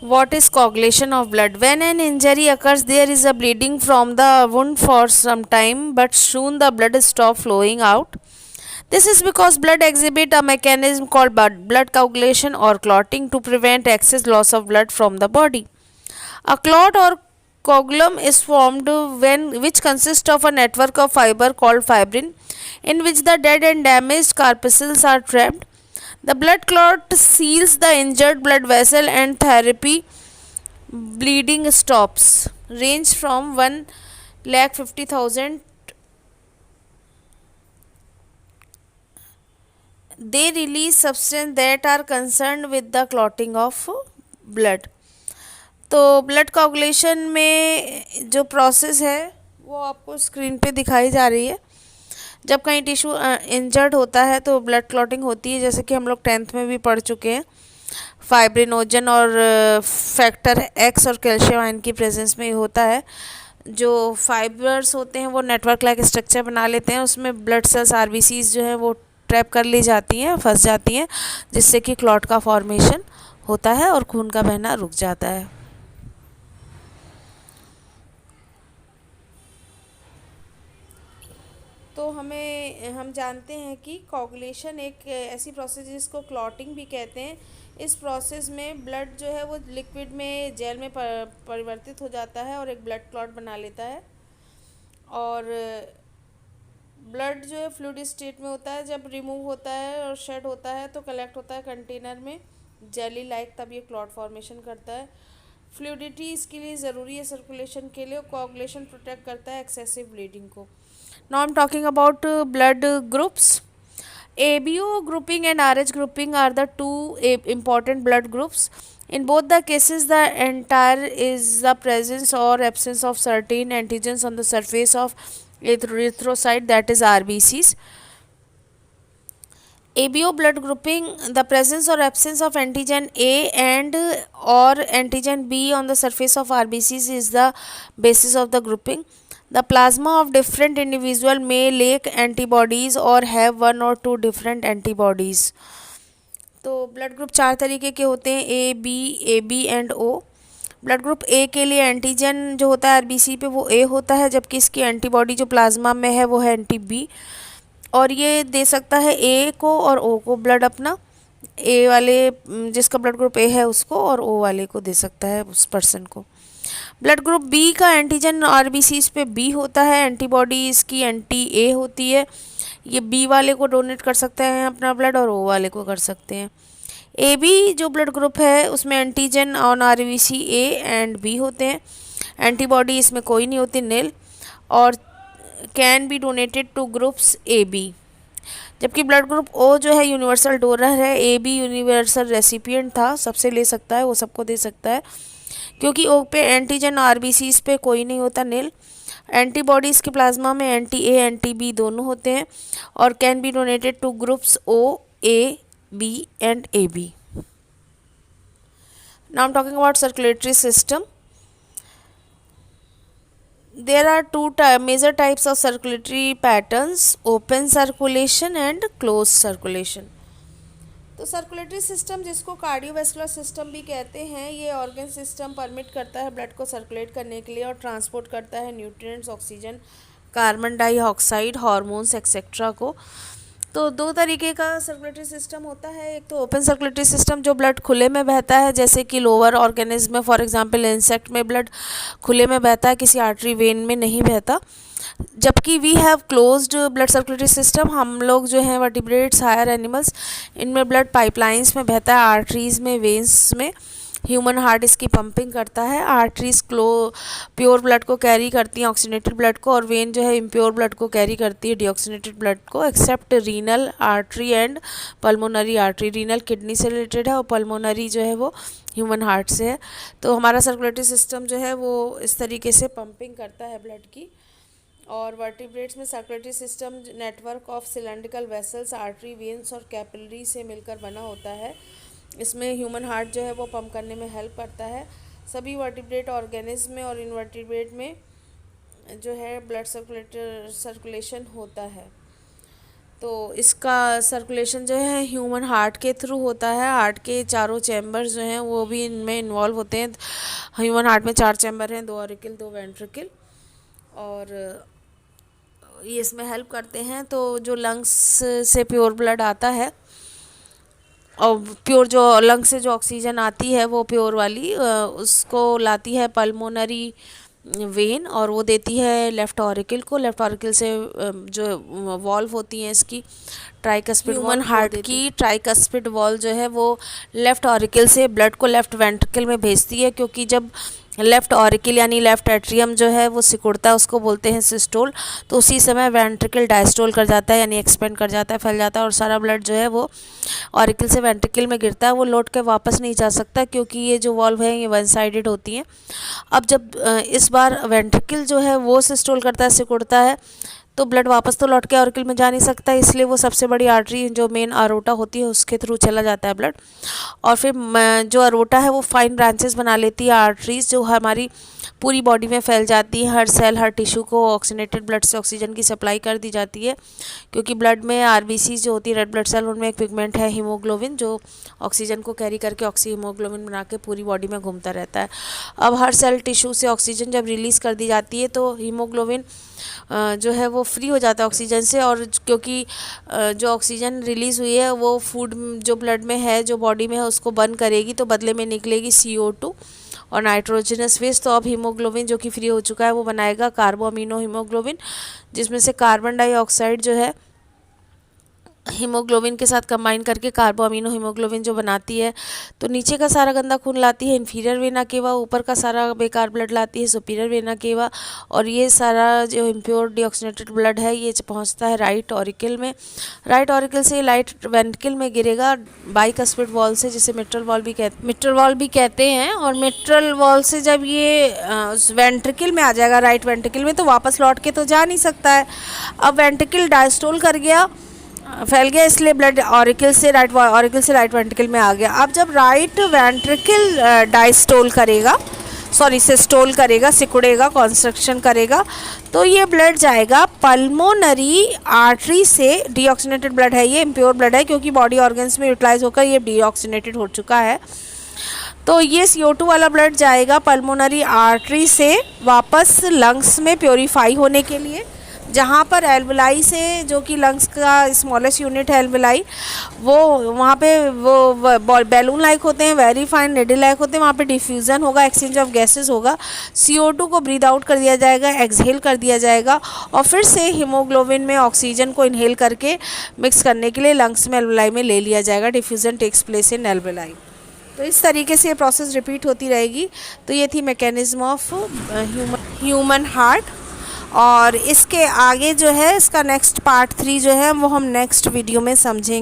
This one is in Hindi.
What is coagulation of blood? When an injury occurs, there is a bleeding from the wound for some time, but soon the blood stops flowing out. This is because blood exhibit a mechanism called blood coagulation or clotting to prevent excess loss of blood from the body. A clot or coagulum is formed when which consists of a network of fiber called fibrin in which the dead and damaged corpuscles are trapped. The blood clot seals the injured blood vessel and therapy bleeding stops. Range from 1,50,000. They release substances that are concerned with the clotting of blood. तो ब्लड कोagulation में जो प्रोसेस है वो आपको स्क्रीन पे दिखाई जा रही है। जब कहीं टिश्यू इंजर्ड होता है तो ब्लड क्लॉटिंग होती है, जैसे कि हम लोग 10th में भी पढ़ चुके हैं। फाइब्रिनोजन और फैक्टर एक्स और कैल्शियम आयन की प्रेजेंस में होता है। जो फाइबर्स होते हैं वो नेटवर्क लाइक स्ट्रक्चर बना लेते हैं, उसमें ब्लड सेल्स आरबीसीज जो है वो ट्रैप कर ली जाती हैं, फंस जाती हैं, जिससे कि क्लॉट का फॉर्मेशन होता है और खून का बहना रुक जाता है। तो हम जानते हैं कि कोagulation एक ऐसी प्रोसेस जिसको क्लॉटिंग भी कहते हैं। इस प्रोसेस में ब्लड जो है वो लिक्विड में जेल में परिवर्तित हो जाता है और एक ब्लड क्लॉट बना लेता है। और ब्लड जो है फ्लूइड स्टेट में होता है, जब रिमूव होता है और शेड होता है तो कलेक्ट होता है कंटेनर में जेली लाइक, तब ये क्लॉट फॉर्मेशन करता है। फ्लूइडिटी इसके लिए ज़रूरी है सर्कुलेशन के लिए। कोagulation प्रोटेक्ट करता है एक्सेसिव ब्लीडिंग को। Now I'm talking about blood groups. ABO grouping and RH grouping are the two important blood groups. In both the cases, the entire is the presence or absence of certain antigens on the surface of erythrocyte, that is RBCs. ABO blood grouping, the presence or absence of antigen A and or antigen B on the surface of RBCs is the basis of the grouping. The plasma of different individual may lack antibodies or have one or two different antibodies. तो ब्लड ग्रुप 4 तरीके के होते हैं, A B and O. Blood group A के लिए एंटीजन जो होता है आरबीसी पे वो ए होता है, जबकि इसकी एंटीबॉडी जो प्लाज्मा में है वो है एंटी बी। और ये दे सकता है ए को और ओ को ब्लड अपना, ए वाले जिसका ब्लड ग्रुप ए है उसको, और ओ वाले को दे सकता है उस पर्सन को। ब्लड ग्रुप बी का एंटीजन आरबीसीज पे बी होता है, एंटीबॉडी इसकी एंटी ए होती है। ये बी वाले को डोनेट कर सकते हैं अपना ब्लड और ओ वाले को कर सकते हैं। ए बी जो ब्लड ग्रुप है उसमें antigen on RBC A and B होते हैं, एंटीबॉडी इसमें कोई नहीं होती, नील, और can be donated to groups A B. जबकि ब्लड ग्रुप ओ जो है यूनिवर्सल डोनर है, ए बी यूनिवर्सल रेसिपिएंट था, सबसे ले सकता है, वो सबको दे सकता है। क्योंकि ओ पे एंटीजन आरबीसीज पे कोई नहीं होता, नील। एंटीबॉडीज़ के प्लाज्मा में एंटी ए एंटी बी दोनों होते हैं और can be donated to groups O A B and A B. Now I am talking about circulatory system. There are two major types of circulatory patterns: open circulation and closed circulation. तो सर्कुलेटरी सिस्टम, जिसको कार्डियोवैस्कुलर सिस्टम भी कहते हैं, ये ऑर्गन सिस्टम परमिट करता है ब्लड को सर्कुलेट करने के लिए और ट्रांसपोर्ट करता है nutrients, oxygen, carbon dioxide, hormones etcetera को। तो दो तरीके का सर्कुलेटरी सिस्टम होता है। एक तो ओपन सर्कुलेटरी सिस्टम जो ब्लड खुले में बहता है, जैसे कि लोअर ऑर्गेनिज्म में, फॉर एग्जांपल इंसेक्ट में ब्लड खुले में बहता है, किसी आर्टरी वेन में नहीं बहता। जबकि we have closed blood circulatory system, हम लोग जो हैं वर्टिब्रेट्स, हायर एनिमल्स, इनमें ब्लड पाइपलाइंस में बहता है, आर्टरीज़ में, वेन्स में। ह्यूमन हार्ट इसकी पंपिंग करता है, आर्टरीज प्योर ब्लड को कैरी करती हैं, ऑक्सीनेटेड ब्लड को, और वेन जो है इम्प्योर ब्लड को कैरी करती है, डीऑक्सीनेटेड ब्लड को, except renal artery and pulmonary artery. Renal kidney से रिलेटेड है और पल्मोनरी जो है वो ह्यूमन हार्ट से है। तो हमारा सर्कुलेटरी सिस्टम जो है वो इस तरीके से पंपिंग करता है ब्लड की। और वर्टिब्रेट्स में circulatory system network of cylindrical vessels, artery, veins और कैपिलरी से मिलकर बना होता है। इसमें ह्यूमन हार्ट जो है वो पंप करने में हेल्प करता है। सभी वर्टिब्रेट ऑर्गेनिज्म में और इनवर्टिब्रेट में जो है ब्लड सर्कुलेशन होता है। तो इसका सर्कुलेशन जो है ह्यूमन हार्ट के थ्रू होता है। हार्ट के चारों चैम्बर्स जो हैं वो भी इनमें इन्वॉल्व होते हैं। ह्यूमन हार्ट में 4 चैम्बर हैं, 2 ऑरिकल 2 वेंट्रिकल, और ये इसमें हेल्प करते हैं। तो जो लंग्स से प्योर ब्लड आता है, और प्योर जो लंग्स से जो ऑक्सीजन आती है वो प्योर वाली उसको लाती है पल्मोनरी वेन, और वो देती है लेफ़्ट ऑरिकल को। लेफ़्ट ऑरिकल से जो वॉल्व होती हैं इसकी ट्राइकस्पिड, ह्यूमन हार्ट की ट्राइकस्पिड वॉल्व जो है वो लेफ़्ट ऑरिकल से ब्लड को लेफ़्ट वेंट्रिकल में भेजती है, क्योंकि जब लेफ़्ट ऑरिकल यानी लेफ़्ट एट्रियम जो है वो सिकुड़ता है, उसको बोलते हैं सिस्टोल, तो उसी समय वेंट्रिकल डायस्टोल कर जाता है, यानी एक्सपेंड कर जाता है, फैल जाता है, और सारा ब्लड जो है वो ऑरिकल से वेंट्रिकल में गिरता है। वो लौट के वापस नहीं जा सकता, क्योंकि ये जो वॉल्व है ये वन साइडेड होती हैं। अब जब इस बार वेंट्रिकल जो है वो सिस्टोल करता है, सिकुड़ता है, तो ब्लड वापस तो लौट के ऑरिकल में जा नहीं सकता, इसलिए वो सबसे बड़ी आर्टरी जो मेन अरोटा होती है उसके थ्रू चला जाता है ब्लड। और फिर जो अरोटा है वो फाइन ब्रांचेस बना लेती है, आर्टरीज, जो हमारी पूरी बॉडी में फैल जाती है। हर सेल, हर टिश्यू को ऑक्सीनेटेड ब्लड से ऑक्सीजन की सप्लाई कर दी जाती है, क्योंकि ब्लड में आरबीसी जो होती है, रेड ब्लड सेल, उनमें एक पिगमेंट है हीमोग्लोबिन, जो ऑक्सीजन को कैरी करके ऑक्सी हीमोग्लोबिन बना के पूरी बॉडी में घूमता रहता है। अब हर सेल टिश्यू से ऑक्सीजन जब रिलीज़ कर दी जाती है तो हीमोग्लोबिन जो है वो फ्री हो जाता है ऑक्सीजन से, और क्योंकि जो ऑक्सीजन रिलीज़ हुई है वो फूड जो ब्लड में है, जो बॉडी में है, उसको बर्न करेगी, तो बदले में निकलेगी CO2 और नाइट्रोजनस वेस्ट। तो अब हीमोग्लोबिन जो कि फ्री हो चुका है वो बनाएगा कार्बो अमीनो हीमोग्लोबिन, जिसमें से कार्बन डाइऑक्साइड जो है हीमोग्लोबिन के साथ कंबाइन करके कार्बो अमीनो हीमोग्लोबिन जो बनाती है, तो नीचे का सारा गंदा खून लाती है इन्फीरियर वेना केवा, ऊपर का सारा बेकार ब्लड लाती है सुपीरियर वेना केवा, और ये सारा जो इम्प्योर डीऑक्सीनेटेड ब्लड है ये पहुंचता है राइट ऑरिकल में। राइट ऑरिकल से राइट वेंट्रिकल में गिरेगा बाइकस्पिड वॉल से, जिसे मिट्रल वॉल भी कहते हैं। और मिट्रल वॉल से जब ये वेंट्रिकल में आ जाएगा, राइट वेंट्रिकल में, तो वापस लौट के तो जा नहीं सकता है। अब वेंट्रिकल डायस्टोल कर गया, फैल गया, इसलिए ब्लड ऑरिकल से राइट वेंट्रिकल में आ गया। अब जब राइट वेंट्रिकल डायस्टोल करेगा, सिस्टोल करेगा, सिकुड़ेगा, कॉन्स्ट्रक्शन करेगा, तो ये ब्लड जाएगा पल्मोनरी आर्टरी से। डीऑक्सीनेटेड ब्लड है, ये इम्प्योर ब्लड है, क्योंकि बॉडी ऑर्गन्स में यूटिलाइज होकर ये डीऑक्सीनेटेड हो चुका है। तो ये CO2 वाला ब्लड जाएगा पल्मोनरी आर्टरी से वापस लंग्स में प्योरीफाई होने के लिए, जहाँ पर एल्वलाई से, जो कि लंग्स का स्मॉलेस्ट यूनिट है एल्वलाई, वो वहाँ पे वो बैलून लाइक होते हैं, वेरी फाइन निडल लाइक होते हैं, वहाँ पे डिफ्यूज़न होगा, एक्सचेंज ऑफ गैसेस होगा, CO2 को ब्रीद आउट कर दिया जाएगा, एक्सहेल कर दिया जाएगा, और फिर से हीमोग्लोबिन में ऑक्सीजन को इनहेल करके मिक्स करने के लिए लंग्स में एल्वलाई में ले लिया जाएगा। Diffusion takes place in alveoli. तो इस तरीके से ये प्रोसेस रिपीट होती रहेगी। तो ये थी मैकेनिज्म ऑफ ह्यूमन हार्ट, और इसके आगे जो है इसका नेक्स्ट पार्ट 3 जो है वो हम नेक्स्ट वीडियो में समझेंगे।